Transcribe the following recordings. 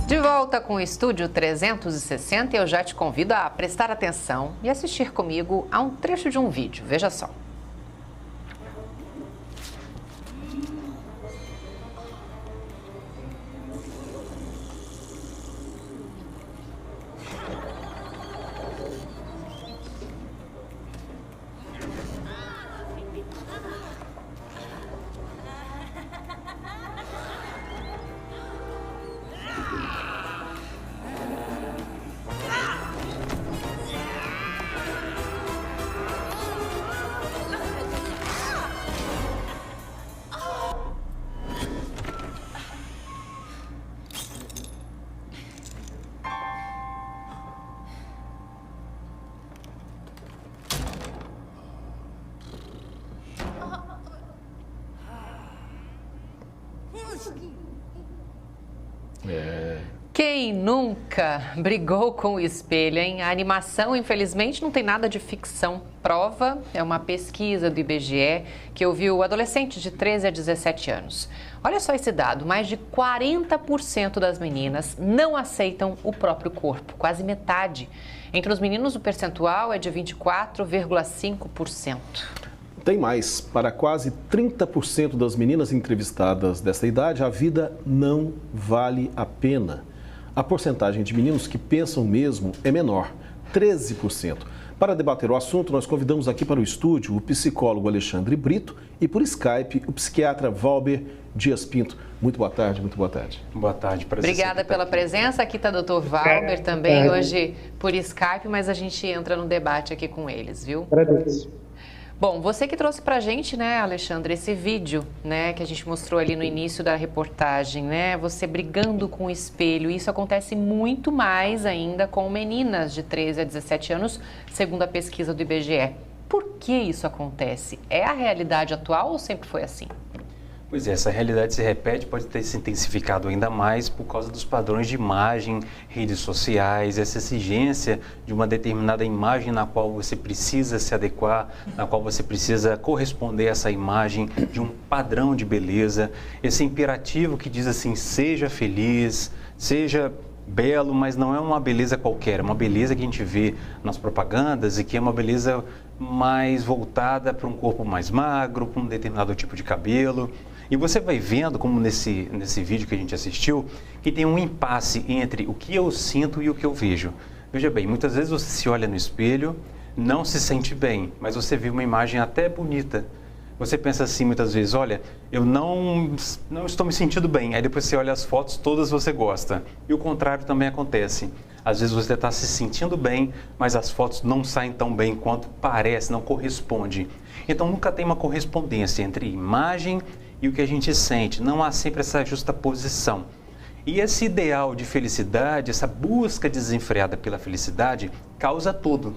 De volta com o Estúdio 360, eu já te convido a prestar atenção e assistir comigo a um trecho de um vídeo. Veja só. Quem nunca brigou com o espelho, hein? A animação, infelizmente, não tem nada de ficção. Prova é uma pesquisa do IBGE que ouviu adolescentes de 13 a 17 anos. Olha só esse dado, mais de 40% das meninas não aceitam o próprio corpo, quase metade. Entre os meninos, o percentual é de 24,5%. Tem mais. Para quase 30% das meninas entrevistadas dessa idade, a vida não vale a pena. A porcentagem de meninos que pensam mesmo é menor, 13%. Para debater o assunto, nós convidamos aqui para o estúdio o psicólogo Alexandre Brito e por Skype o psiquiatra Valber Dias Pinto. Muito boa tarde, muito boa tarde. Boa tarde, prazer. Obrigada pela presença. Aqui está o Dr. Valber também, hoje por Skype, mas a gente entra no debate aqui com eles, viu? Agradeço. Bom, você que trouxe pra gente, né, Alexandre, esse vídeo, né, que a gente mostrou ali no início da reportagem, né, você brigando com o espelho. Isso acontece muito mais ainda com meninas de 13 a 17 anos, segundo a pesquisa do IBGE. Por que isso acontece? É a realidade atual ou sempre foi assim? Pois é, essa realidade se repete, pode ter se intensificado ainda mais por causa dos padrões de imagem, redes sociais, essa exigência de uma determinada imagem na qual você precisa se adequar, na qual você precisa corresponder a essa imagem de um padrão de beleza, esse imperativo que diz assim, seja feliz, seja belo, mas não é uma beleza qualquer, é uma beleza que a gente vê nas propagandas e que é uma beleza mais voltada para um corpo mais magro, para um determinado tipo de cabelo. E você vai vendo, como nesse vídeo que a gente assistiu, que tem um impasse entre o que eu sinto e o que eu vejo. Veja bem, muitas vezes você se olha no espelho, não se sente bem, mas você vê uma imagem até bonita. Você pensa assim muitas vezes, olha, eu não estou me sentindo bem. Aí depois você olha as fotos, todas você gosta. E o contrário também acontece. Às vezes você está se sentindo bem, mas as fotos não saem tão bem quanto parece, não corresponde. Então nunca tem uma correspondência entre imagem e o que a gente sente. Não há sempre essa justaposição. E esse ideal de felicidade, essa busca desenfreada pela felicidade, causa tudo,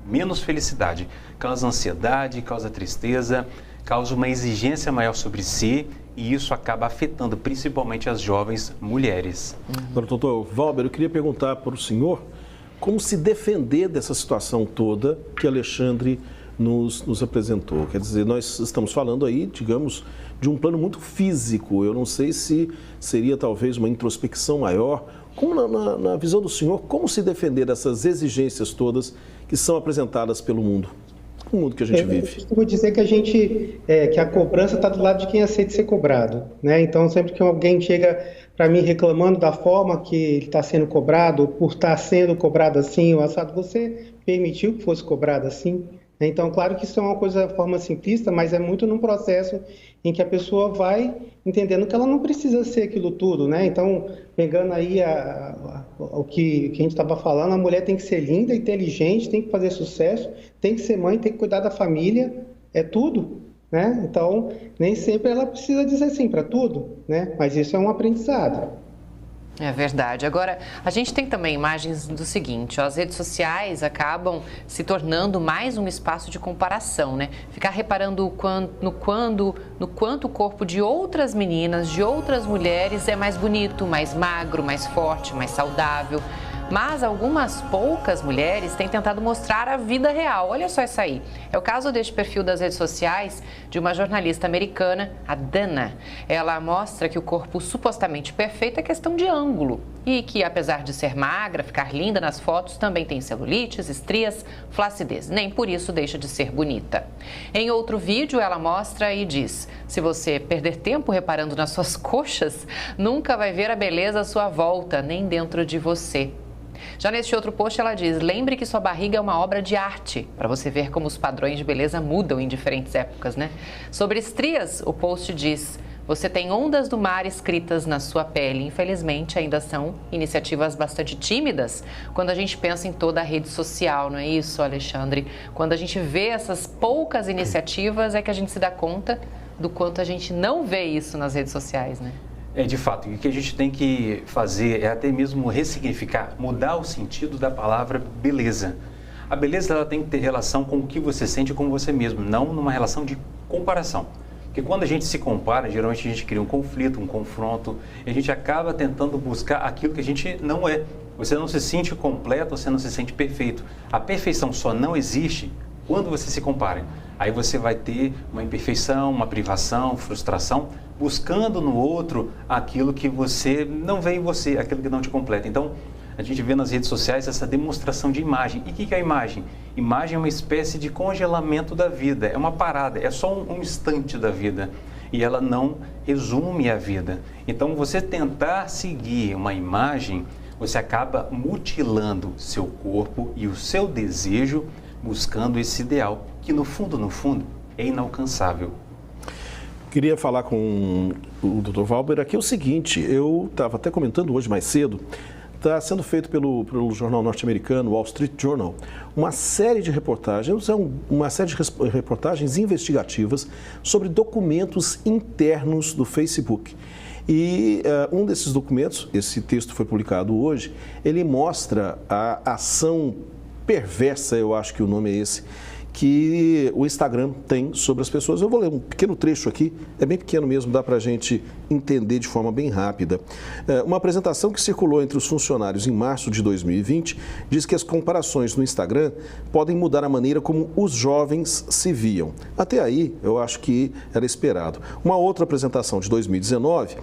menos felicidade. Causa ansiedade, causa tristeza, causa uma exigência maior sobre si e isso acaba afetando principalmente as jovens mulheres. Doutor Valber, eu queria perguntar para o senhor como se defender dessa situação toda que Alexandre nos apresentou. Quer dizer, nós estamos falando aí, digamos, de um plano muito físico. Eu não sei se seria talvez uma introspecção maior. Como na visão do senhor, como se defender dessas exigências todas que são apresentadas pelo mundo? O mundo que a gente vive. Eu costumo dizer que que a cobrança está do lado de quem aceita ser cobrado, né? Então, sempre que alguém chega para mim reclamando da forma que ele está sendo cobrado, por estar sendo cobrado assim, ou assado, você permitiu que fosse cobrado assim? Então, claro que isso é uma coisa de forma simplista, mas é muito num processo em que a pessoa vai entendendo que ela não precisa ser aquilo tudo, né? Então, pegando aí o que a gente estava falando, a mulher tem que ser linda, inteligente, tem que fazer sucesso, tem que ser mãe, tem que cuidar da família, é tudo, né? Então, nem sempre ela precisa dizer sim para tudo, né? Mas isso é um aprendizado. É verdade. Agora, a gente tem também imagens do seguinte, ó, as redes sociais acabam se tornando mais um espaço de comparação, né? Ficar reparando no quanto o corpo de outras meninas, de outras mulheres é mais bonito, mais magro, mais forte, mais saudável. Mas algumas poucas mulheres têm tentado mostrar a vida real. Olha só isso aí. É o caso deste perfil das redes sociais de uma jornalista americana, a Dana. Ela mostra que o corpo supostamente perfeito é questão de ângulo e que, apesar de ser magra, ficar linda nas fotos, também tem celulites, estrias, flacidez. Nem por isso deixa de ser bonita. Em outro vídeo, ela mostra e diz: se você perder tempo reparando nas suas coxas, nunca vai ver a beleza à sua volta, nem dentro de você. Já neste outro post ela diz: lembre que sua barriga é uma obra de arte, para você ver como os padrões de beleza mudam em diferentes épocas, né? Sobre estrias, o post diz: você tem ondas do mar escritas na sua pele. Infelizmente, ainda são iniciativas bastante tímidas quando a gente pensa em toda a rede social, não é isso, Alexandre? Quando a gente vê essas poucas iniciativas é que a gente se dá conta do quanto a gente não vê isso nas redes sociais, né? De fato, o que a gente tem que fazer é até mesmo ressignificar, mudar o sentido da palavra beleza. A beleza ela tem que ter relação com o que você sente com você mesmo, não numa relação de comparação. Porque quando a gente se compara, geralmente a gente cria um conflito, um confronto, e a gente acaba tentando buscar aquilo que a gente não é. Você não se sente completo, você não se sente perfeito. A perfeição só não existe quando você se compara. Aí você vai ter uma imperfeição, uma privação, frustração, buscando no outro aquilo que você não vê em você, aquilo que não te completa. Então, a gente vê nas redes sociais essa demonstração de imagem. E o que é a imagem? Imagem é uma espécie de congelamento da vida, é uma parada, é só um instante da vida. E ela não resume a vida. Então, você tentar seguir uma imagem, você acaba mutilando seu corpo e o seu desejo, buscando esse ideal, que no fundo, é inalcançável. Queria falar com o Dr. Valber aqui o seguinte: eu estava até comentando hoje mais cedo, está sendo feito pelo jornal norte-americano Wall Street Journal uma série de reportagens, investigativas sobre documentos internos do Facebook. E um desses documentos, esse texto foi publicado hoje, ele mostra a ação perversa, eu acho que o nome é esse, que o Instagram tem sobre as pessoas. Eu vou ler um pequeno trecho aqui, é bem pequeno mesmo, dá para a gente entender de forma bem rápida. Uma apresentação que circulou entre os funcionários em março de 2020 diz que as comparações no Instagram podem mudar a maneira como os jovens se viam. Até aí, eu acho que era esperado. Uma outra apresentação de 2019,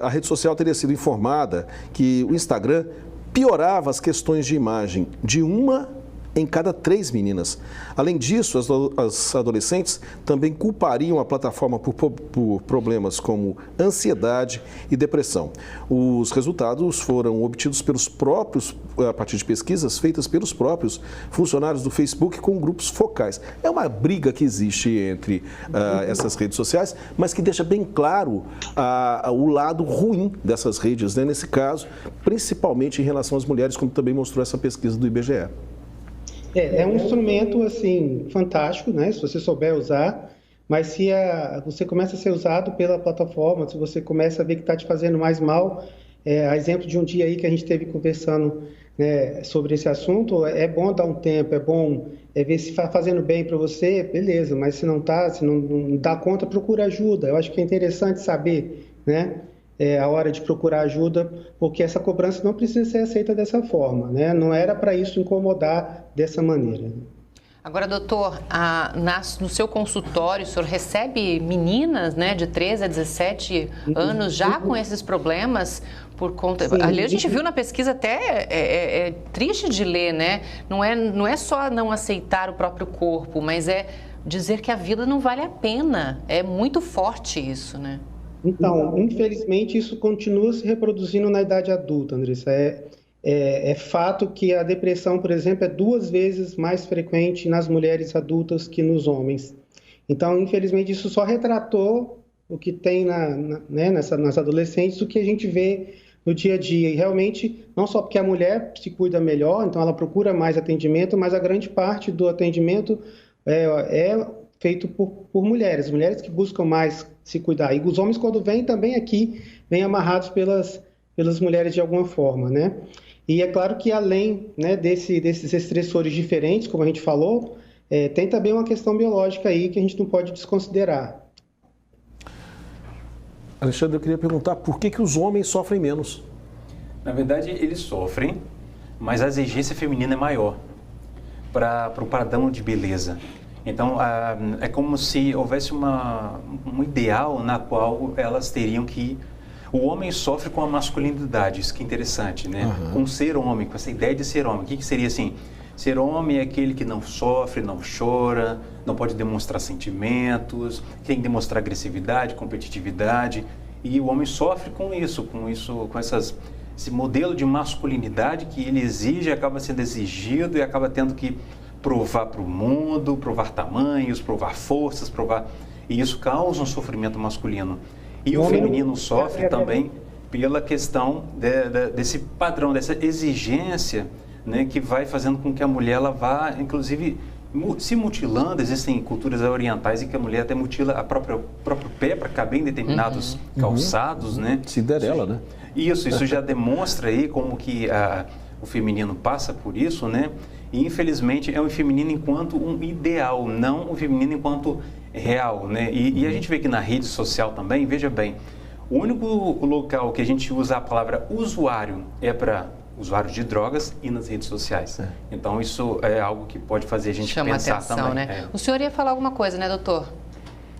a rede social teria sido informada que o Instagram piorava as questões de imagem de uma em cada 3 meninas. Além disso, as adolescentes também culpariam a plataforma por problemas como ansiedade e depressão. Os resultados foram obtidos pelos próprios, a partir de pesquisas feitas pelos próprios funcionários do Facebook com grupos focais. É uma briga que existe entre essas redes sociais, mas que deixa bem claro o lado ruim dessas redes, né? Nesse caso, principalmente em relação às mulheres, como também mostrou essa pesquisa do IBGE. É um instrumento, assim, fantástico, né? Se você souber usar, mas se você começa a ser usado pela plataforma, se você começa a ver que está te fazendo mais mal, a exemplo de um dia aí que a gente esteve conversando, né, sobre esse assunto, é bom dar um tempo, é bom ver se está fazendo bem para você, beleza, mas se não está, se não dá conta, procura ajuda. Eu acho que é interessante saber, né? A hora de procurar ajuda, porque essa cobrança não precisa ser aceita dessa forma, né? Não era para isso incomodar dessa maneira. Agora, doutor, no seu consultório, o senhor recebe meninas, né, de 13 a 17 anos já com esses problemas por conta... Sim. Ali a gente viu na pesquisa até, é triste de ler, né? Não é só não aceitar o próprio corpo, mas é dizer que a vida não vale a pena. É muito forte isso, né? Então, infelizmente, isso continua se reproduzindo na idade adulta, Andressa. É fato que a depressão, por exemplo, é 2 vezes mais frequente nas mulheres adultas que nos homens. Então, infelizmente, isso só retratou o que tem nas adolescentes, o que a gente vê no dia a dia. E realmente, não só porque a mulher se cuida melhor, então ela procura mais atendimento, mas a grande parte do atendimento é feito por mulheres que buscam mais se cuidar. E os homens, quando vêm, também aqui, vêm amarrados pelas mulheres de alguma forma, né? E é claro que além, né, desses estressores diferentes, como a gente falou, tem também uma questão biológica aí que a gente não pode desconsiderar. Alexandre, eu queria perguntar por que os homens sofrem menos? Na verdade, eles sofrem, mas a exigência feminina é maior para o padrão de beleza. Então, é como se houvesse um ideal na qual elas teriam que... O homem sofre com a masculinidade, isso que é interessante, né? Com ser homem, com essa ideia de ser homem. O que seria assim? Ser homem é aquele que não sofre, não chora, não pode demonstrar sentimentos, tem que demonstrar agressividade, competitividade. E o homem sofre com esse modelo de masculinidade que ele exige, acaba sendo exigido e acaba tendo que provar para o mundo, provar tamanhos, provar forças, e isso causa um sofrimento masculino. E o feminino sofre também pela questão desse padrão, dessa exigência, né, que vai fazendo com que a mulher ela vá, inclusive, se mutilando. Existem culturas orientais em que a mulher até mutila o próprio pé para caber em determinados calçados, né? Cinderela, né? Isso já demonstra aí como que o feminino passa por isso, né? E infelizmente é um feminino enquanto um ideal, não um feminino enquanto real, né? E a gente vê que na rede social também, veja bem, o único local que a gente usa a palavra usuário é para usuários de drogas e nas redes sociais. Então isso é algo que pode fazer a gente pensar atenção, também. Né? O senhor ia falar alguma coisa, né, doutor?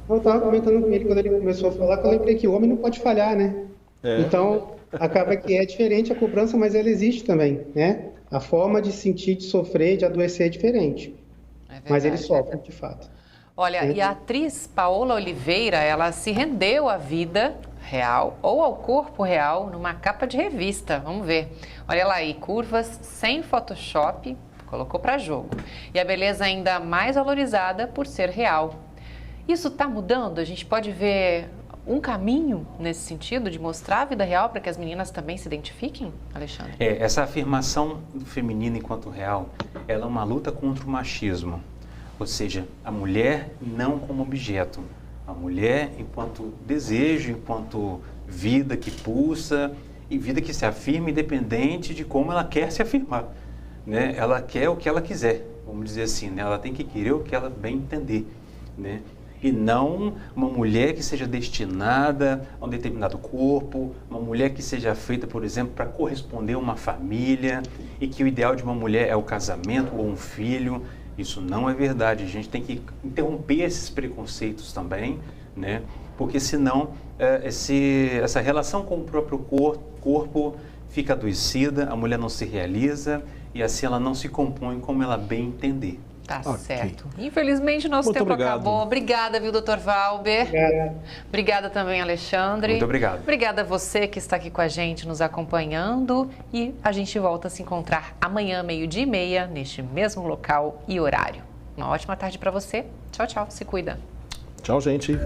Eu estava comentando com ele quando ele começou a falar, que eu lembrei que o homem não pode falhar, né? Então, acaba que é diferente a cobrança, mas ela existe também, né? A forma de sentir, de sofrer, de adoecer é diferente. Mas ele sofre, de fato. Olha, e a atriz Paola Oliveira, ela se rendeu à vida real ou ao corpo real numa capa de revista. Vamos ver. Olha lá aí, curvas sem Photoshop, colocou para jogo. E a beleza ainda mais valorizada por ser real. Isso está mudando? A gente pode ver um caminho nesse sentido de mostrar a vida real para que as meninas também se identifiquem, Alexandre? Essa afirmação do feminino enquanto real, ela é uma luta contra o machismo. Ou seja, a mulher não como objeto, a mulher enquanto desejo, enquanto vida que pulsa e vida que se afirma independente de como ela quer se afirmar, né? Ela quer o que ela quiser, vamos dizer assim, né? Ela tem que querer o que ela bem entender, né? E não uma mulher que seja destinada a um determinado corpo, uma mulher que seja feita, por exemplo, para corresponder a uma família e que o ideal de uma mulher é o casamento ou um filho. Isso não é verdade. A gente tem que interromper esses preconceitos também, né? Porque senão essa relação com o próprio corpo fica adoecida, a mulher não se realiza e assim ela não se compõe como ela bem entender. Tá certo. Infelizmente, nosso tempo acabou. Obrigada, viu, doutor Valber? Obrigada também, Alexandre. Muito obrigado. Obrigada a você que está aqui com a gente, nos acompanhando. E a gente volta a se encontrar amanhã, 12h30, neste mesmo local e horário. Uma ótima tarde para você. Tchau, tchau. Se cuida. Tchau, gente.